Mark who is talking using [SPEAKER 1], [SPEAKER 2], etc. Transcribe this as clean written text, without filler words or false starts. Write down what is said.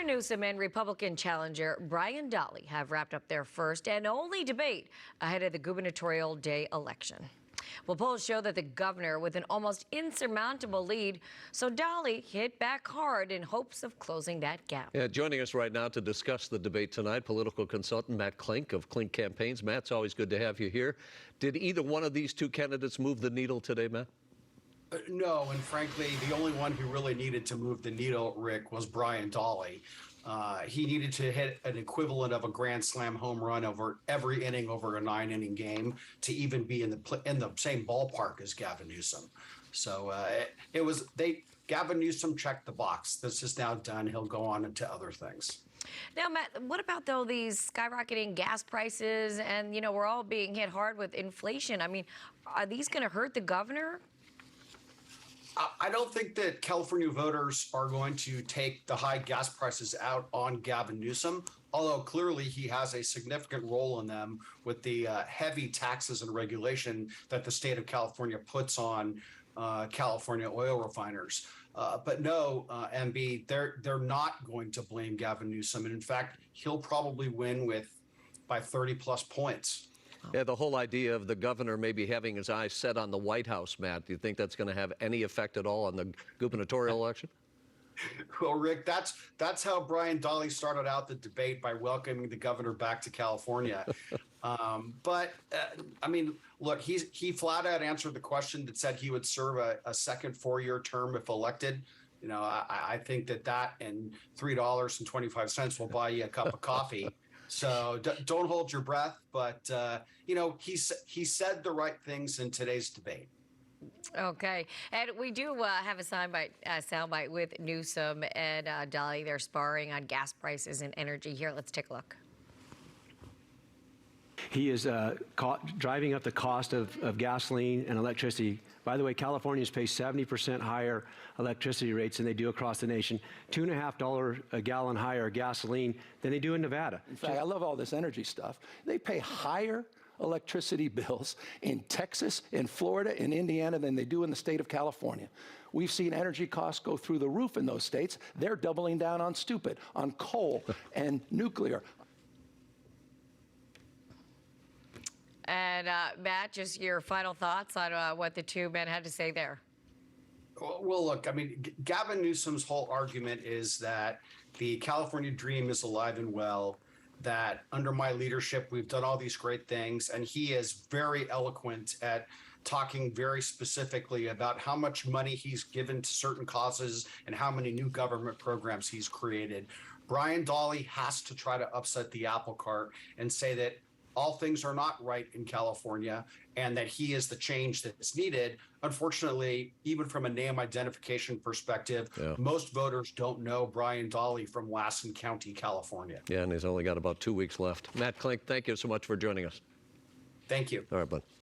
[SPEAKER 1] Governor Newsom and Republican challenger Brian Dahle have wrapped up their first and only debate ahead of the gubernatorial day election. Well, polls show that the governor with an almost insurmountable lead, so Dahle hit back hard in hopes of closing that gap.
[SPEAKER 2] Yeah, joining us right now to discuss the debate tonight, political consultant Matt Klink of Klink Campaigns. Matt, it's always good to have you here. Did either one of these two candidates move the needle today, Matt?
[SPEAKER 3] No, and frankly, the only one who really needed to move the needle, Rick, was Brian Dahle. He needed to hit an equivalent of a grand slam home run over every inning over a 9-inning game to even be in the same ballpark as Gavin Newsom. So Gavin Newsom checked the box. This is now done. He'll go on into other things.
[SPEAKER 1] Now, Matt, what about, though, these skyrocketing gas prices and, we're all being hit hard with inflation? I mean, are these going to hurt the governor?
[SPEAKER 3] I don't think that California voters are going to take the high gas prices out on Gavin Newsom, although clearly he has a significant role in them with the heavy taxes and regulation that the state of California puts on California oil refiners. But no, MB, they're not going to blame Gavin Newsom. And in fact, he'll probably win by 30 plus points.
[SPEAKER 2] Yeah, the whole idea of the governor maybe having his eyes set on the White House, Matt, do you think that's going to have any effect at all on the gubernatorial election?
[SPEAKER 3] Well, Rick, that's how Brian Dahle started out the debate, by welcoming the governor back to California. But I mean, look, he flat out answered the question that said he would serve a second 4-year term if elected. I think that and $3.25 will buy you a cup of coffee. So don't hold your breath. But, he said the right things in today's debate.
[SPEAKER 1] Okay. And we do have a soundbite with Newsom and Dahle. They're sparring on gas prices and energy here. Let's take a look.
[SPEAKER 4] He is driving up the cost of gasoline and electricity. By the way, Californians pay 70% higher electricity rates than they do across the nation, $2.50 a gallon higher gasoline than they do in Nevada.
[SPEAKER 5] In fact, I love all this energy stuff. They pay higher electricity bills in Texas, in Florida, in Indiana than they do in the state of California. We've seen energy costs go through the roof in those states. They're doubling down on stupid, on coal and nuclear.
[SPEAKER 1] And Matt, just your final thoughts on what the two men had to say there.
[SPEAKER 3] Well, look, I mean, Gavin Newsom's whole argument is that the California dream is alive and well, that under my leadership, we've done all these great things. And he is very eloquent at talking very specifically about how much money he's given to certain causes and how many new government programs he's created. Brian Dahle has to try to upset the apple cart and say that all things are not right in California and that he is the change that's needed. Unfortunately, even from a name identification perspective, most voters don't know Brian Dahle from Lassen County, California.
[SPEAKER 2] Yeah, and he's only got about 2 weeks left. Matt Klink, thank you so much for joining us.
[SPEAKER 3] Thank you.
[SPEAKER 2] All right, bud.